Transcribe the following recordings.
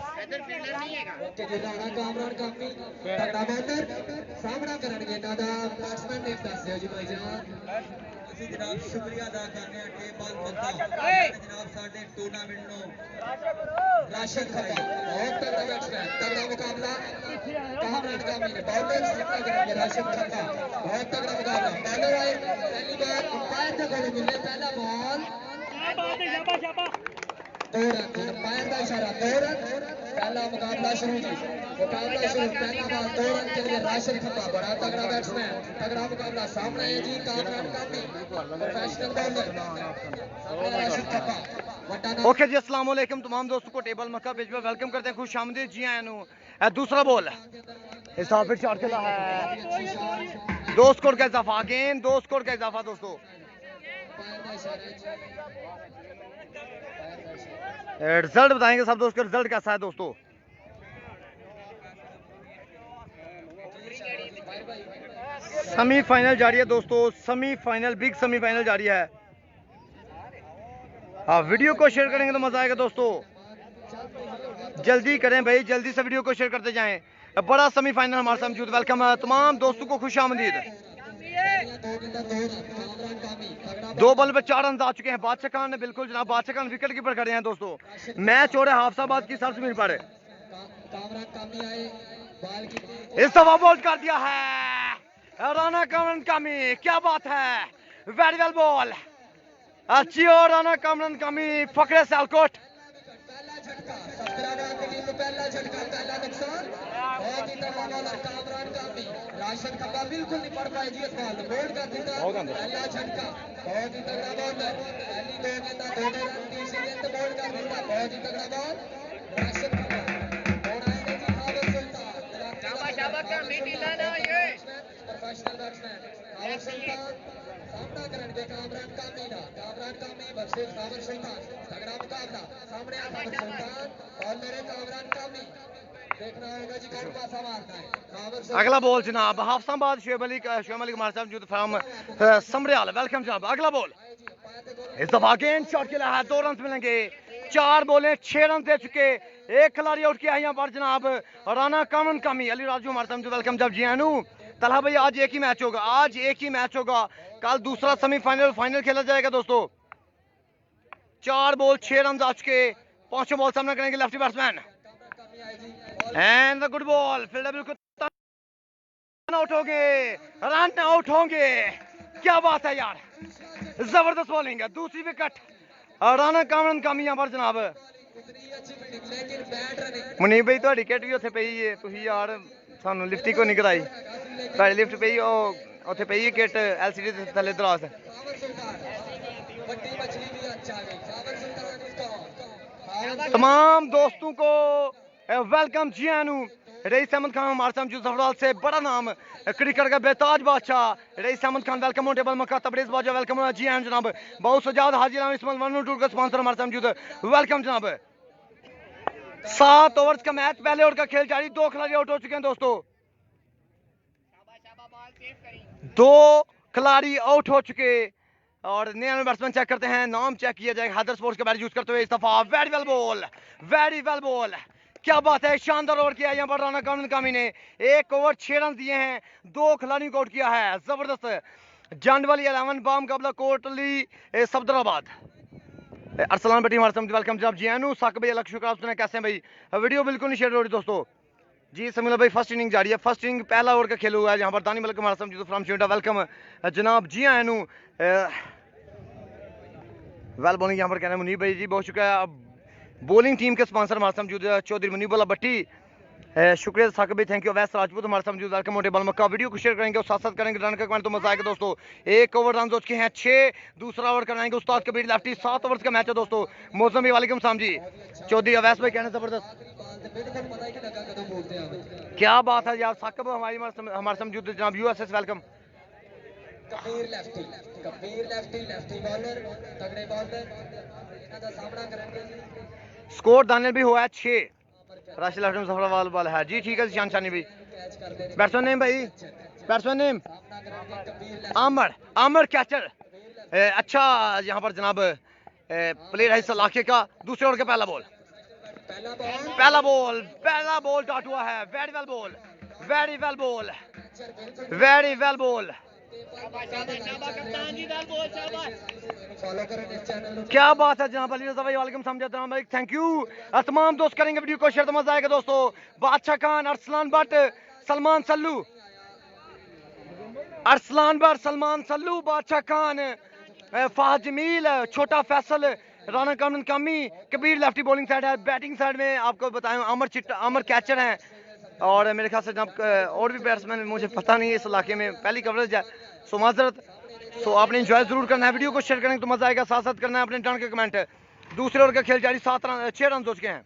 Okay जी राणा कामरान काफी तगड़ा bowler सामना करनगे ना दा बैट्समैन ने दस दियो जी भाईजान ਅਸੀਂ ਜਨਾਬ ਸ਼ੁਕਰੀਆ ਅਦਾ ਕਰਨੇ ਆ ਟੇਬਲ ਮੱਕਾ ਜਨਾਬ ਸਾਡੇ ਟੂਰਨਾਮੈਂਟ ਨੂੰ राशिद खता बहुत तगड़ा बैट्समैन तगड़ा मुकाबला कामरान कामी ने बॉलर सामना करेंगे राशिद खता बहुत तगड़ा मुकाबला बॉलर आए पहली बार अंपायर का गोल मिले पहला बॉल दो रन अंपायर का इशारा दो रन पहला मुकाबला शुरू जी मुकाबला शुरू पहला बॉल 2 रन के लिए राशिद खता बड़ा तगड़ा बैट्समैन तगड़ा मुकाबला सामने है जी कामरान कामी प्रोफेशनल बॉलर राशिद खता ओके जी अस्सलाम वालेकुम तमाम दोस्तों को टेबल मक्का पेज पर वेलकम करते हैं खुश आमदीद जी आया दूसरा बॉल इस फिर शॉट खेला है 2 स्कोर का इजाफा अगेन 2 स्कोर का इजाफा दोस्तों रिजल्ट बताएंगे सब दोस्तों रिजल्ट कैसा है दोस्तों सेमीफाइनल जारी है दोस्तों सेमीफाइनल बिग सेमीफाइनल जारी है हाँ वीडियो को शेयर करेंगे तो मजा आएगा दोस्तों जल्दी करें भाई जल्दी से वीडियो को शेयर करते जाएं बड़ा सेमीफाइनल हमारे साथ मौजूद वेलकम है तमाम दोस्तों को खुश आमदीद 2 बॉल पे 4 रन आ चुके हैं बादशाह खान ने बिल्कुल जनाब बादशाह खान विकेट कीपर खड़े हैं दोस्तों मैच हो रहा है हाफसाबाद की सरस मिल पर इस दफा बॉल कर दिया है राणा कामरान कामी क्या बात है वेरी वेल बॉल अच्छी और राणा कामरान कामी फकरे सियालकोट पहला झटका पहला झटका पहला नुकसान बहुत ही तगड़ा बॉलर कामरान कामी राशिद खता बिल्कुल नहीं पड़ पाए जी इस बॉल बोल्ड कर देता पहला झटका बहुत ही तगड़ा बॉलर पहली 2 गेंदा 2 रन तीसरी गेंद बोल्ड कर देता बहुत ही तगड़ा बॉल राशिद खता और आएंगे जी खावर सुल्तान शाबाश कामी ढीला ना ये प्रोफेशनल बैट्समैन खावर सुल्तान सामना करेंगे कामरान कामी वर्सेस खावर सुल्तान तगड़ा मुकाबला सामने आ खावर सुल्तान और मेरे कामरान कामी देखना होगा जी कौन पासा मारता है अगला बॉल जनाब हाफसाबाद शुएब अली कुमार साहब जो फ्रॉम समरियाल वेलकम जनाब अगला बॉल इस दफा अगेन शॉट खेला है 2 रन मिलेंगे 4 बॉलें 6 रन दे चुके एक खिलाड़ी आउट किया है यहाँ पर जनाब राणा कामरान कामी अली राजू हमारे साथ वेलकम जब जी आनू तलहा भाई आज एक ही मैच होगा आज एक ही मैच होगा कल दूसरा सेमीफाइनल फाइनल खेला जाएगा दोस्तों 4 बॉल 6 रन आ चुके 5 बॉल सामना करेंगे lefty batsman and the good ball fielder बिल्कुल आउट होंगे रन आउट होंगे क्या बात है यार जबरदस्त बॉलिंग है दूसरी विकेट राणा कामरान कामी यहाँ पर जनाब मुनीब भाई ਤੁਹਾਡੀ ਵਿਕਟ ਵੀ ਉੱਥੇ ਪਈ ਹੈ ਤੁਸੀਂ ਯਾਰ ਸਾਨੂੰ ਲਿਫਟ ਹੀ ਕੋਈ ਨਹੀਂ ਕਰਾਈ ਤੁਹਾਡੀ ਲਿਫਟ ਪਈ ਉਹ ਉੱਥੇ ਪਈ ਹੈ ਕਿਟ ਐਲਸੀਡੀ ਦੇ ਥੱਲੇ ਦਰਾਸ तमाम दोस्तों को वेलकम जी आनू रईस अहमद खान हमारे साथ जफरवाल से बड़ा नाम क्रिकेट का बेताज बादशाह Rais Ahmed Khan welcome on table Makka Tabrez बाजा वेलकम जी आन जनाब बहुत सजाद हाजी राम इस्माइल 1 टूर का स्पॉन्सर हमारे साथ मौजूद वेलकम जनाब 7 ओवर्स का मैच पहले ओवर का खेल जारी 2 खिलाड़ी आउट हो चुके हैं दोस्तों 2 खिलाड़ी आउट हो चुके और नया बैट्समैन चेक करते हैं नाम चेक किया जाएगा हैदर स्पोर्ट्स का बैट यूज करते हुए इस दफा वेरी वेल बॉल क्या बात है शानदार ओवर किया यहाँ पर राणा कामरान कामी ने 1 ओवर 6 रन दिए हैं 2 खिलाड़ियों को आउट किया है जबरदस्त जाने वाली 11 बाम मुकाबला कोटली सफदराबाद अरसलान बेटी हमारे साथ वेलकम जनाब जी आनू साक भाई अलग शुक्र आप सुने कैसे हैं भाई वीडियो बिल्कुल नहीं शेयर हो रही दोस्तों जी समीला भाई फर्स्ट इनिंग जारी है फर्स्ट इनिंग पहला ओवर का खेल हुआ है यहाँ पर दानी मलिक हमारे साथ फ्रॉम शिमला वेलकम जनाब जी आनू वेल बॉलिंग यहाँ पर कहना है मुनीब भाई जी बहुत शुक्रिया बॉलिंग टीम के स्पॉन्सर हमारे साथ मौजूद चौधरी मुनीबुल्ला भट्टी शुक्रिया साकिब भाई थैंक यू वैस राजपूत हमारे साथ मौजूद वेलकम मोटे बॉल मक्का वीडियो को शेयर करेंगे और साथ साथ करेंगे रन का कमेंट तो मजा आएगा दोस्तों 1 ओवर रन हो चुके हैं 6 दूसरा ओवर कराएंगे उस्ताद कबीर लेफ्टी 7 ओवर्स का मैच है दोस्तों मौसम भाई वालेकुम सलाम जी चौधरी अवैस भाई कहना जबरदस्त क्या बात है यार साकिब हमारे साथ मौजूद जनाब USS welcome Kabir lefty bowler तगड़े बॉलर इनका सामना करेंगे स्कोर दानियल भी हुआ है 6 राशिद लखनऊ सफरवाल वाला है जी ठीक है शान शानी भाई बैट्समैन नेम भाई बैट्समैन नेम आमर कैचर अच्छा यहाँ पर जनाब प्लेयर है इस इलाके का दूसरे ओवर का पहला बॉल पहला बॉल डॉट हुआ है। Very well ball, very well ball, very well ball. क्या बात है जनाब अली रजा भाई, वालेकुम सलाम भाई, थैंक यू। तमाम दोस्त करेंगे वीडियो को शेयर, तो मजा आएगा दोस्तों। बादशाह खान, अरसलान भट्ट, सलमान सल्लू, अरसलान भट्ट, सलमान सल्लू, बादशाह खान, फाहद जमील, छोटा फैसल, राना कामन कामी, कबीर लेफ्टी बॉलिंग साइड है। बैटिंग साइड में आपको बताएं अमर कैचर हैं, और मेरे ख्याल से जब और भी बैट्समैन मुझे पता नहीं है, इस इलाके में पहली कवरेज है, सो माजरत। सो आपने एंजॉय जरूर करना है, वीडियो को शेयर करेंगे तो मजा आएगा, साथ साथ करना है अपने टर्न के कमेंट। दूसरे ओवर का खेल जारी, 6 रन हो चुके हैं,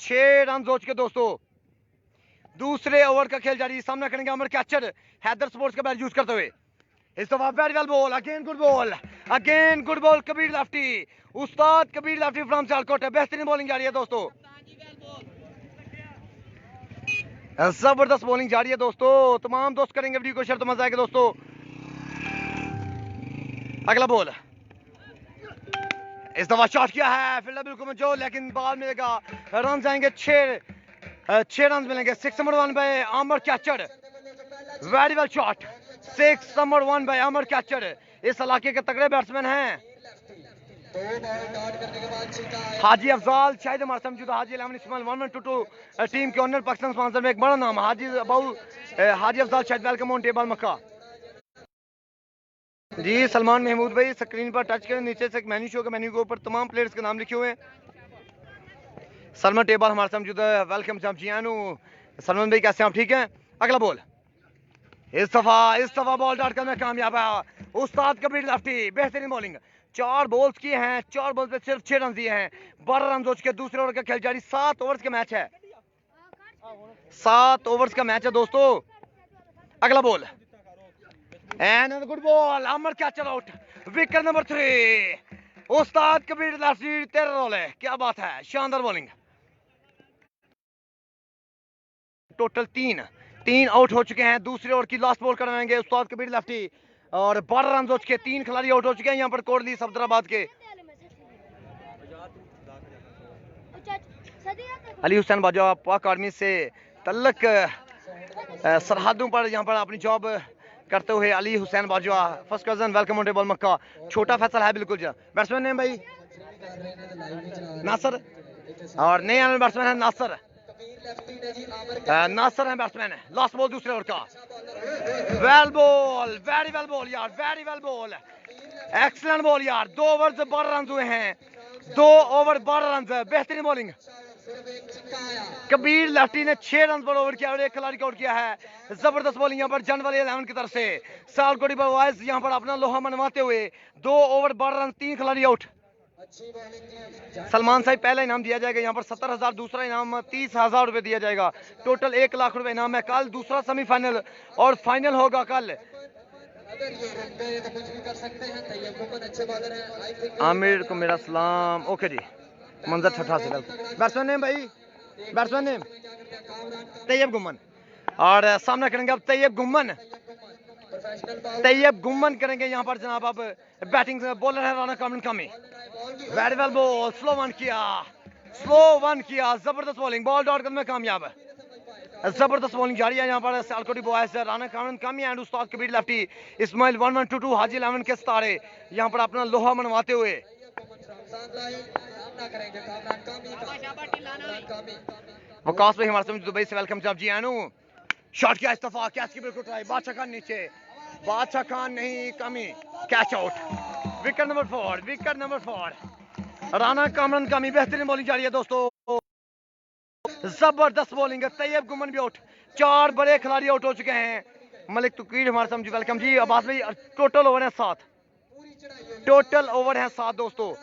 6 रन हो चुके दोस्तों। दूसरे ओवर का खेल जारी, सामना करेंगे अमर कैचर, हैदर स्पोर्ट्स का बैट यूज करते हुए। इस दफा very well ball, again good ball, again good ball, Kabir lefty, Ustad Kabir lefty from Sialkot, बेहतरीन बॉलिंग जारी है दोस्तों, जबरदस्त बॉलिंग जारी है दोस्तों। तमाम दोस्त करेंगे वीडियो को शेयर, तो मजा आएगा दोस्तों। अगला बॉल, इस दफा शॉट किया है फील्डर बिल्कुल जो, लेकिन बॉल मिलेगा, रन आएंगे 6 रन मिलेंगे। 6 number 1 by Amar catcher, very well shot, 6 number 1 by Amar catcher. इस इलाके के तगड़े बैट्समैन हैं हाजी अफजाल, शायद हमारे साथ मौजूद हाजी 11 इस्माइल 1122 टीम के ओनर, पाकिस्तान स्पॉन्सर में एक बड़ा नाम हाजी हाजी अफजाल शायद, वेलकम ऑन टेबल मक्का जी। सलमान महमूद भाई स्क्रीन पर टच करें, नीचे से एक मेन्यू शो के मेन्यू के ऊपर तमाम प्लेयर्स के नाम लिखे हुए हैं। सलमान टेबल हमारे साथ मौजूद है, वेलकम जियानू। सलमान भाई कैसे हैं आप, ठीक हैं? अगला बॉल, इस दफा बॉल डालकर मैं कामयाब है, उस्ताद कबीर लेफ्टी, बेहतरीन बॉलिंग, 4 बॉल्स किए हैं, 4 बॉल पे सिर्फ 6 रन दिए हैं, 12 रन हो चुके। दूसरे ओवर का खेल जारी, 7 ओवर्स का मैच है, 7 ओवर्स का मैच है दोस्तों। अगला ball and good ball, Amar catcher out, wicket number 3, Ustad Kabir lefty, 13 run है, क्या बात है, शानदार बॉलिंग। टोटल 3 आउट हो चुके हैं। दूसरे ओवर की लास्ट बॉल करवाएंगे उस्ताद कबीर लेफ्टी, और 12 रन हो चुके, 3 खिलाड़ी आउट हो चुके हैं यहाँ पर कोटली सफदराबाद के। अली हुसैन बाजवा पाक आर्मी से तल्लक सरहदों पर यहाँ पर अपनी जॉब करते हुए Ali Hussain Bajwa, first cousin, welcome on table Makka. छोटा फैसल है बिल्कुल जी, बैट्समैन नेम भाई नासर, और नए बैट्समैन है नासर, नासर है बैट्समैन है। लास्ट बॉल दूसरे ओवर का, well ball, very well ball यार, very well ball, excellent ball यार। 2 ओवर से 12 रन हुए हैं, 2 ओवर 12 रन, बेहतरीन बॉलिंग। कबीर लेफ्टी ने 6 रन पर ओवर किया और 1 खिलाड़ी को आउट किया है। जबरदस्त बॉलिंग यहाँ पर जन वाली 11 की तरफ से, सालकोटी पर वाइज यहाँ पर अपना लोहा मनवाते हुए, 2 ओवर 12 रन, 3 खिलाड़ी आउट। सलमान साहब पहला इनाम दिया जाएगा यहाँ पर 70,000, दूसरा इनाम 30,000 रुपए दिया जाएगा, टोटल 1 लाख रुपए इनाम है। कल दूसरा सेमीफाइनल और फाइनल होगा कल। आमिर को मेरा सलाम, ओके जी। मंजर ठठा से बैट्समैन नेम भाई, बैट्समैन नेम तैयब गुम्मन, और सामना करेंगे अब तैयब गुम्मन करेंगे यहाँ पर जनाब। अब बैटिंग बॉलर है राना कामन कामी, very well ball, slow one किया, जबरदस्त बॉलिंग, बॉल डॉट कर में कामयाब है, जबरदस्त बॉलिंग जारी है यहाँ पर सियालकोटी बॉयज, राना कामन कामी and Ustad Kabir lefty, Ismail 1122 हाजी 11 के सितारे यहाँ पर अपना लोहा मनवाते हुए। वकास भाई हमारे साथ दुबई से, वेलकम साहब जी आनू। शॉट किया, इस्तफा, कैच की बिल्कुल ट्राई, बादशाह खान नीचे, बादशाह खान नहीं, कमी, catch out, wicket number 4, Rana Kamran कामी, बेहतरीन बॉलिंग जारी है दोस्तों, जबरदस्त बॉलिंग है। तैयब गुमन भी आउट, 4 बड़े खिलाड़ी आउट हो चुके हैं। मलिक तुकीर हमारे साथ, वेलकम जी। अब्बास भाई टोटल ओवर है 7, दोस्तों,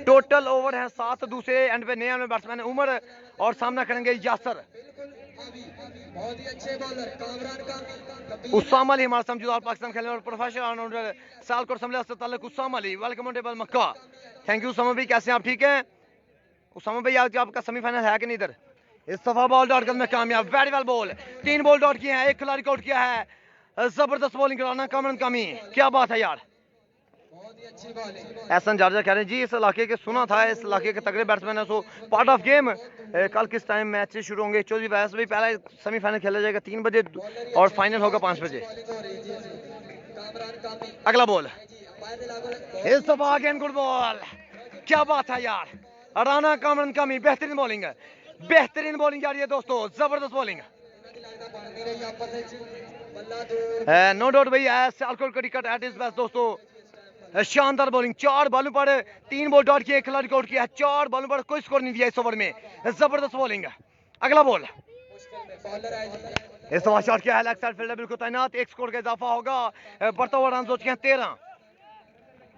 टोटल ओवर है 7। दूसरे एंड पे नया बैट्समैन उमर, और सामना करेंगे यासर, उस्साम अली हमारे साथ, पाकिस्तान खेलने और प्रोफेशनल ऑलराउंडर सियालकोट समले से ताल्लुक Ussam Ali, welcome on table Makka, thank you Usama भाई, कैसे हैं आप, ठीक हैं उस्सामा भाई? आज आपका सेमीफाइनल है कि नहीं इधर? इस दफा बॉल डॉट कर में कामयाब, very well ball, 3 ball dot किए हैं, 1 खिलाड़ी को आउट किया है, जबरदस्त बॉलिंग राना कामरान कामी, क्या बात है यार, बहुत ही अच्छी बॉलिंग। एहसन जारजा कह रहे हैं जी इस इलाके के सुना था, इस इलाके के तगड़े बैट्समैन है, सो पार्ट ऑफ गेम। कल किस टाइम मैच शुरू होंगे? चौधरी वैस भाई पहला सेमीफाइनल खेला जाएगा 3 बजे और फाइनल होगा 5 बजे। अगला बॉल इस दफा अगेन गुड बॉल, क्या बात है यार, राना कामरान कामी बेहतरीन बॉलिंग है, बेहतरीन बॉलिंग जा रही है दोस्तों, जबरदस्त बॉलिंग। नो डाउट भाई Sialkot cricket at is best दोस्तों, शानदार बॉलिंग, 4 बॉलों पर 3 बॉल डॉट किए, खिलाड़ी को आउट किया, 4 बॉलों पर कोई स्कोर नहीं दिया इस ओवर में, जबरदस्त बॉलिंग है। अगला बॉल इस दफा शॉट किया है, लेग साइड फील्डर बिल्कुल तैनात, 1 स्कोर का इजाफा होगा, बढ़ता हुआ रन हो चुके हैं 13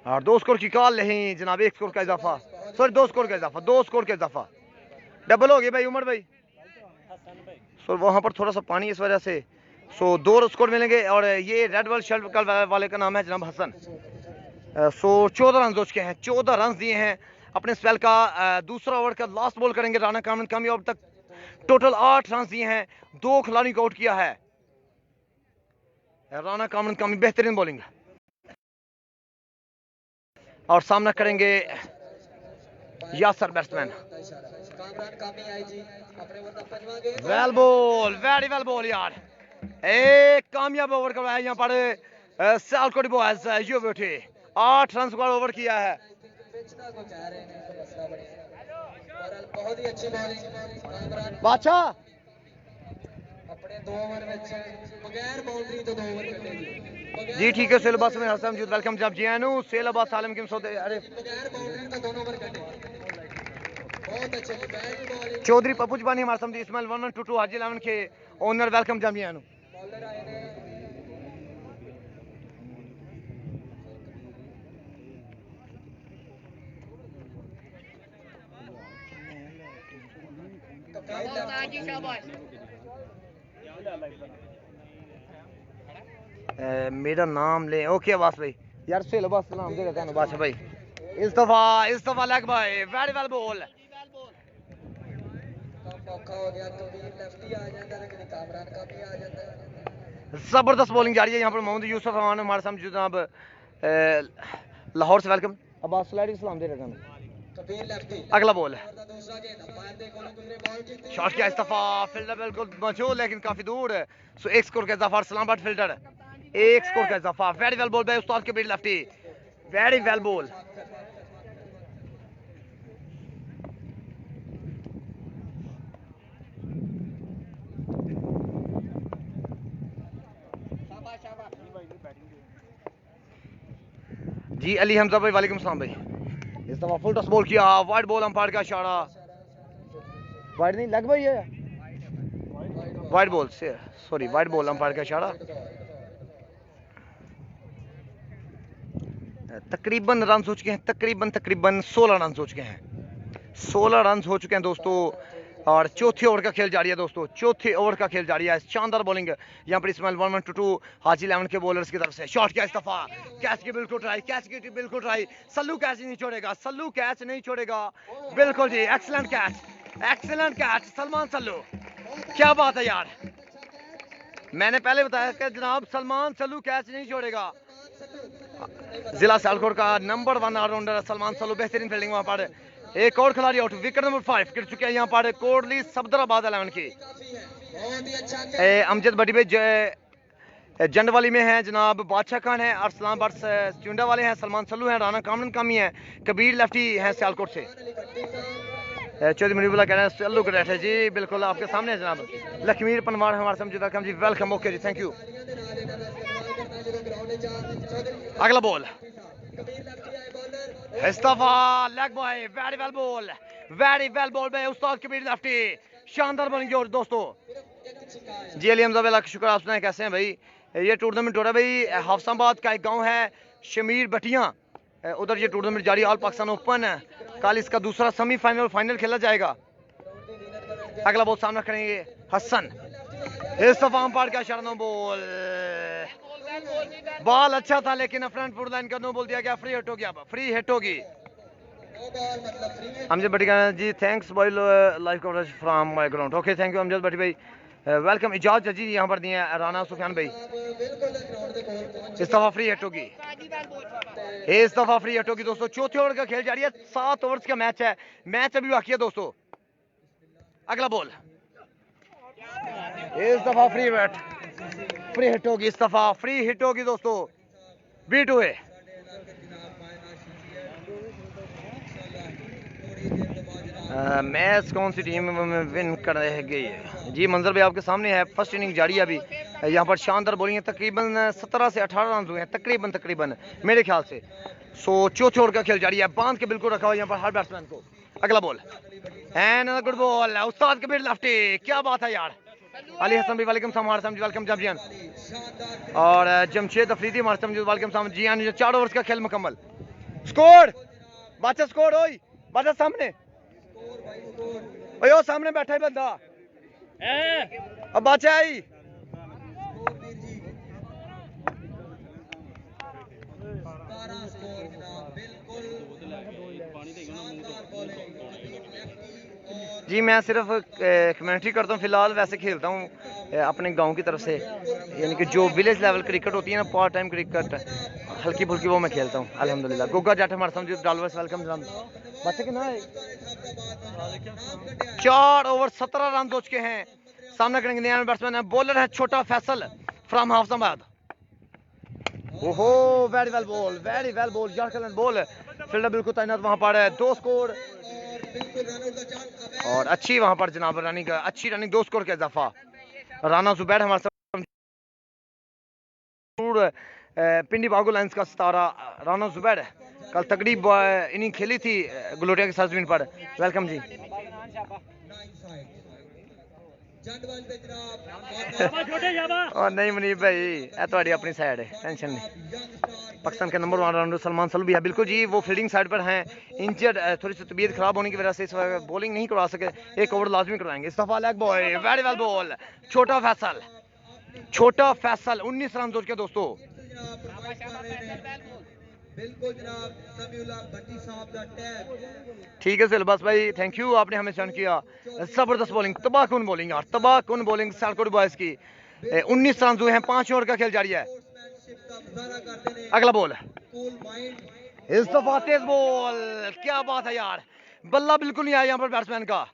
और 2 स्कोर की कॉल नहीं जनाब, 1 स्कोर का इजाफा, सॉरी 2 स्कोर का इजाफा, 2 स्कोर का इजाफा, डबल हो गया भाई उमर भाई। सो वहां पर थोड़ा सा पानी इस वजह से, सो 2 स्कोर मिलेंगे और ये रेड वर्ल्ड शर्ट वाले का नाम है जनाब हसन। सो 14 रन हो चुके हैं, 14 रन दिए हैं अपने स्पेल का। दूसरा ओवर का लास्ट बॉल करेंगे राना कामरान कामी, अब तक टोटल 8 रन दिए हैं, 2 खिलाड़ियों को आउट किया है राना कामरान कामी, बेहतरीन बॉलिंग। और सामना करेंगे Yasir batsman. Well ball, very well ball यार, एक कामयाब ओवर करवाया यहाँ पर सियालकोट बॉयज, यो बेटे 8 रन का ओवर किया है। बहुत ही अच्छी बॉलिंग बादशाह अपने 2 ओवर में बगैर बाउंड्री तो 2 ओवर करेगी जी ठीक है। सेलबास में हसन मौजूद, वेलकम जब जी आनू सेलबास सालम किम सौदे, अरे बगैर बाउंड्री तो 2 ओवर करेगी, बहुत अच्छी बॉलिंग। चौधरी पप्पू जबानी हमारे सामने इस्माइल 1122 हाजी 11 के ओनर, वेलकम जब जी आनू। बॉलर आए हैं मेरा नाम ले, ओके अब्बास भाई यार, सेल अब्बास सलाम दे देता हूं बादशाह भाई। इस दफा लेग भाई, वेरी वेल बॉल, मौका हो गया, कबीर लेफ्टी आ जाता है लेकिन कामरान का भी आ जाता है। जबरदस्त बॉलिंग जा रही है यहाँ पर मोहम्मद यूसुफ रहमान हमारे सामने जनाब लाहौर से, वेलकम अब्बास स्लाइडिंग सलाम दे देता हूं। कबीर लेफ्टी अगला बॉल दूसरा गेंद अंपायर देखो ना गुजरे, बॉल जीती, शॉट किया, इस दफा फील्डर बिल्कुल मौजूद लेकिन काफी दूर है, सो 1 स्कोर का इजाफा, इस्लामाबाद फील्डर 1 स्कोर का इजाफा, वेरी वेल बॉल बाय उस्ताद Kabir lefty, very well ball. जी अली हमजा भाई वालेकुम सलाम भाई। इस दफा फुल टॉस बॉल किया, वाइड बॉल अंपायर का इशारा, वाइड नहीं लग भाई है, वाइड बॉल से सॉरी वाइड बॉल अंपायर का इशारा। तकरीबन रन हो चुके हैं, तकरीबन 16 रन हो चुके हैं, 16 रन हो चुके हैं दोस्तों, और चौथे ओवर का खेल जारी है दोस्तों, चौथे ओवर का खेल जारी है। शानदार बॉलिंग यहाँ पर इस्माइल 1122 हाजी 11 के बॉलर्स की तरफ से, शॉट किया इस दफा, कैच की बिल्कुल ट्राई, कैच की बिल्कुल ट्राई, सल्लू कैच नहीं छोड़ेगा, सल्लू कैच नहीं छोड़ेगा, बिल्कुल जी, एक्सीलेंट कैच सलमान सल्लू, क्या बात है यार, मैंने पहले बताया कि जनाब सलमान सल्लू कैच नहीं छोड़ेगा। जिला सियालकोट का नंबर 1 ऑलराउंडर सलमान सल्लू, बेहतरीन फील्डिंग वहां पर। एक और खिलाड़ी आउट, विकेट नंबर 5 गिर चुके हैं यहाँ पर कोटली सफदराबाद 11 की। अमजद भट्टी भाई जंडवाली में है जनाब, बादशाह खान है, अरसलान बट्स चुंडा वाले हैं, सलमान सल्लू हैं, राना कामरान कामी है, कबीर लेफ्टी हैं सियालकोट से। चौधरी मुनीबुल्लाह कह रहे हैं सल्लू ग्रेट है जी, बिल्कुल आपके सामने है जनाब। लखमीर पनवार हमारे समझौता कम जी, वेलकम, ओके जी, थैंक यू। अगला बॉल इस्तफा leg bye, very well ball, very well ball by उस्ताद कबीर लेफ्टी, शानदार बॉलिंग और दोस्तों। जी अली हमजा का शुक्र, आप सुनाए कैसे हैं भाई। ये टूर्नामेंट हो रहा है भाई, हाफसाबाद का एक गांव है शमीर बटिया, उधर ये टूर्नामेंट जारी, ऑल पाकिस्तान ओपन है, कल इसका दूसरा सेमीफाइनल फाइनल खेला जाएगा। अगला बॉल सामना करेंगे हसन, इस दफा अंपायर का इशारा, नो बॉल, बॉल अच्छा था लेकिन फ्रंट फुट लाइन का नो बोल दिया गया, फ्री हिट हो गया, फ्री हिट होगी। Amjad Bhatti ji thanks boy live coverage from my ground, okay thank you Amjad Bhatti भाई, वेलकम। इजाज जी यहाँ पर दिए राना सुफियान भाई। इस दफा फ्री हिट होगी, इस दफा फ्री हिट होगी दोस्तों। चौथे ओवर का खेल जारी है, 7 ओवर्स का मैच है, मैच अभी बाकी है दोस्तों। अगला बॉल, इस दफा फ्री हिट होगी, इस दफा फ्री हिट होगी दोस्तों। बीट हुए मैच कौन सी टीम विन कर गई है जी? मंजर भाई आपके सामने है, फर्स्ट इनिंग जारी है अभी। यहाँ पर शानदार बॉलिंग है, तकरीबन 17 से 18 रन हुए हैं तकरीबन मेरे ख्याल से। सो चौथे ओवर का खेल जारी है, बांध के बिल्कुल रखा हुआ यहाँ पर हर बैट्समैन को। अगला ball and good ball, Ustad Kabir lefty, क्या बात है यार। अली हसन भी वेलकम साहब, हमारे वेलकम जमजियान, और जमशेद अफरीदी हमारे वेलकम साहब जी। 4 ओवर्स का खेल मुकम्मल, स्कोर बादशाह, स्कोर ओए बादशाह सामने, ओए सामने बैठा है बंदा, अब बादशाह आई। जी मैं सिर्फ कमेंट्री करता हूँ फिलहाल, वैसे खेलता हूँ अपने गांव की तरफ से, यानी कि जो विलेज लेवल क्रिकेट होती है ना, पार्ट टाइम क्रिकेट हल्की फुल्की, वो मैं खेलता हूँ अल्हम्दुलिल्लाह। गुग्गा जाट हमारे समझो डालवर्स वेलकम जनाब। बच्चे कितना है? 4 ओवर 17 रन हो चुके हैं। सामना करेंगे नया बैट्समैन है, बॉलर है छोटा फैसल फ्रॉम हाफिजाबाद। ओहो वेरी वेल बॉल यार, बॉल फील्डर बिल्कुल तैनात वहां पर है। 2 स्कोर और अच्छी वहां पर जनाब रनिंग, अच्छी रनिंग, 2 स्कोर का इजाफा। राना जुबैर हमारे पिंडी बागो लाइंस का सितारा राना जुबैर कल तगड़ी इनिंग खेली थी गलोटिया के साथ जमीन पर। वेलकम जी। और नहीं मुनीब भाई, थोड़ी अपनी साइड है, टेंशन नहीं। पाकिस्तान के नंबर 1 राउंडर सलमान सलू भी है, बिल्कुल जी वो फील्डिंग साइड पर हैं, इंजर्ड, थोड़ी सी तबीयत खराब होने की वजह से इस वक्त बॉलिंग नहीं करवा सके, 1 ओवर लाजमी करवाएंगे। इस दफा leg bye, very well ball, छोटा फैसल 19 रन जोड़ के दोस्तों। बिल्कुल जनाब समीउल्लाह भट्टी साहब दा टैग। ठीक है सिलबस भाई, थैंक यू, आपने हमें सेंड किया। जबरदस्त बॉलिंग, तबाहकुन बॉलिंग यार, तबाहकुन बॉलिंग सालकोट बॉयज की। 19 रन हुए हैं, 5 ओवर का खेल जारी है। अगला बॉल, इस दफा तेज बॉल, क्या बात है यार, बल्ला बिल्कुल नहीं आया यहाँ पर बैट्समैन का,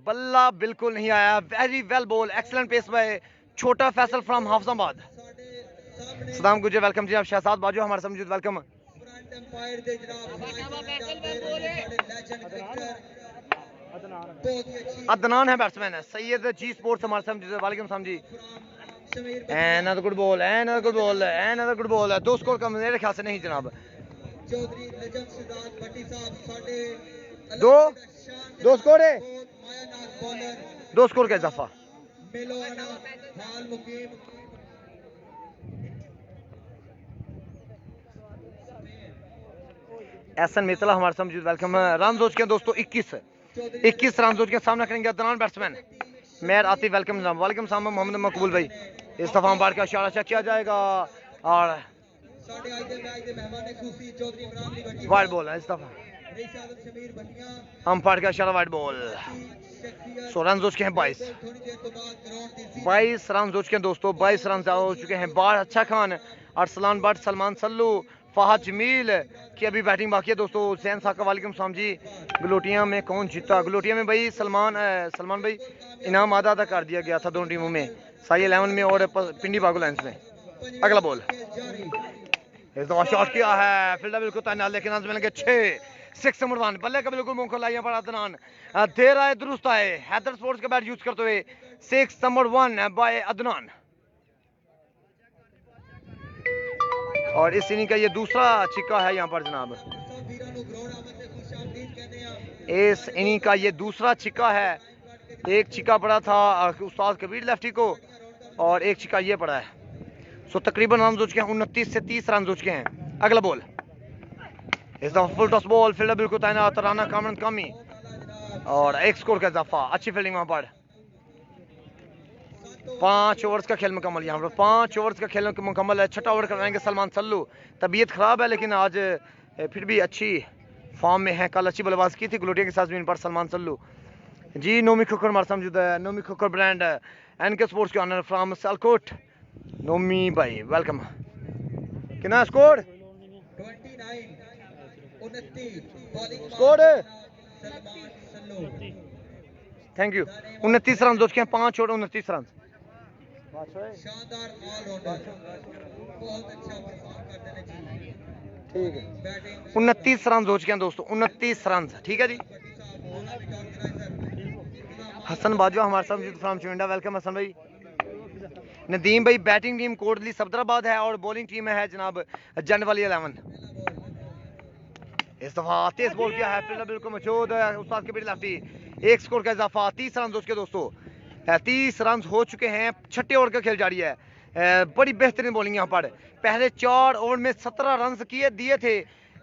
बल्ला बिल्कुल नहीं आया। Very well ball, excellent pace by छोटा फैसल फ्रॉम हाफिजाबाद। सदाम गुजर वेलकम जी, आप शहजाद बाजू हमारे समझ वेलकम। अदनान है बैट्समैन है, सैयद जी स्पोर्ट्स हमारे समझ वेलकम साहब जी। And good ball, and good ball है। 2 स्कोर का मेरे ख्याल से नहीं जनाब, 2 स्कोर है, 2 स्कोर का इजाफा। एहसन मितला हमारे समझ वेलकम। रन हो चुके हैं दोस्तों 21 रन हो चुके हैं। सामना करेंगे अदनान बैट्समैन मेहर आतिफ वेलकम जनाब, वेलकम साहब मोहम्मद मकबूल भाई। इस दफा बार का इशारा चेक किया जाएगा और वाइड बॉल है, इस दफा अंपायर का इशारा वाइड बॉल। सो रन हो चुके हैं 22 रन हो चुके हैं दोस्तों, 22 रन हो चुके हैं। बार अच्छा खान, अरसलान भट्ट, सलमान सल्लू, फहद जमील की अभी बैटिंग बाकी है दोस्तों। हुसैन साका वालेकुम सलाम जी। गलोटिया में कौन जीता? गलोटिया में भाई सलमान भाई इनाम आधा कर दिया गया था दोनों टीमों में, साई 11 में और पिंडी बागो लाइंस में। अगला बॉल, इस दफा शॉट किया है, फील्डर बिल्कुल तैनात, लेकिन अंत मिलेंगे 6 नंबर 1 बल्ले का बिल्कुल मुंह खोला यहाँ पर अदनान, देर आए दुरुस्त आए, हैदर स्पोर्ट्स का बैट यूज करते हुए 6 नंबर 1 बाय अदनान। और इस इनिंग का ये दूसरा छिक्का है यहाँ पर जनाब, इस इनिंग का ये दूसरा छिक्का है। एक छिक्का पड़ा था उस्ताद कबीर लेफ्टी को और एक छिक्का ये पड़ा है। सो तकरीबन रन हो चुके हैं 29 से 30 रन हो चुके हैं। अगला बॉल, इस दफा फुल टॉस बॉल, फील्डर बिल्कुल तैनात राना कामरान कामी और 1 स्कोर का इजाफा। अच्छी फील्डिंग वहां पर। 5 ओवर्स का खेल मुकम्मल, यहाँ पर 5 ओवर्स का खेल मुकम्मल है। 6ठा ओवर करवाएंगे सलमान सल्लू, तबीयत खराब है लेकिन आज फिर भी अच्छी फॉर्म में है। कल अच्छी बल्लेबाजी की थी गलोटिया के साथ जमीन पर सलमान सल्लू जी। नोमी खुकर हमारे मौजूद है, नोमी खुकर ब्रांड एनके स्पोर्ट्स के ऑनर फ्रॉम सियालकोट। नोमी भाई वेलकम। कितना score? 29 bowling score Salman Sallu. Thank you. 29 run हो चुके हैं, 5 और 29 रन। शानदार ऑलराउंडर, बहुत अच्छा परफॉर्म करते हैं जी। ठीक है, बैटिंग 29 रन हो चुके हैं दोस्तों, 29 रन। ठीक है जी। हसन बाजवा हमारे साथ फ्रॉम चुनिंडा, वेलकम हसन भाई। नदीम भाई बैटिंग टीम कोटली सफदराबाद है और बॉलिंग टीम है जनाब जंड वाली 11। इस दफा तेज बॉल किया है, फील्डर बिल्कुल मौजूद है, उस्ताद के बेटे लेफ्टी। एक स्कोर का इजाफा, 30 रन हो चुके दोस्तों, 30 रन हो चुके हैं। छठे ओवर का खेल जारी है। बड़ी बेहतरीन बॉलिंग यहाँ पर। पहले 4 ओवर में 17 रन दिए थे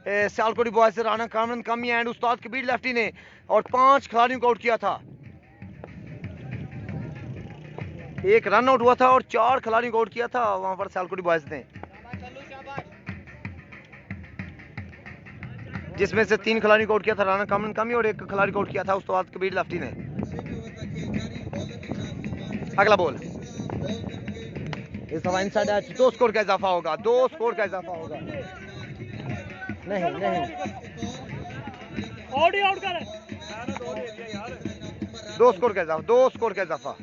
सियालकोट बॉयज से राना कामरन कामी एंड उस्ताद कबीर लेफ्टी ने, और 5 खिलाड़ियों को आउट किया था। एक रन आउट हुआ था और 4 खिलाड़ियों को आउट किया था वहां पर सियालकोट बॉयज ने, जिसमें से 3 खिलाड़ियों को आउट किया था राना कामरन कामी और 1 खिलाड़ी को आउट किया था उस्ताद कबीर लेफ्टी ने। अगला बॉल, इस दफा इनसाइड एज 2 स्कोर का इजाफा होगा, 2 स्कोर का इजाफा होगा। नहीं नहीं, आउट कर 2 स्कोर का इजाफा, 2 स्कोर का इजाफा।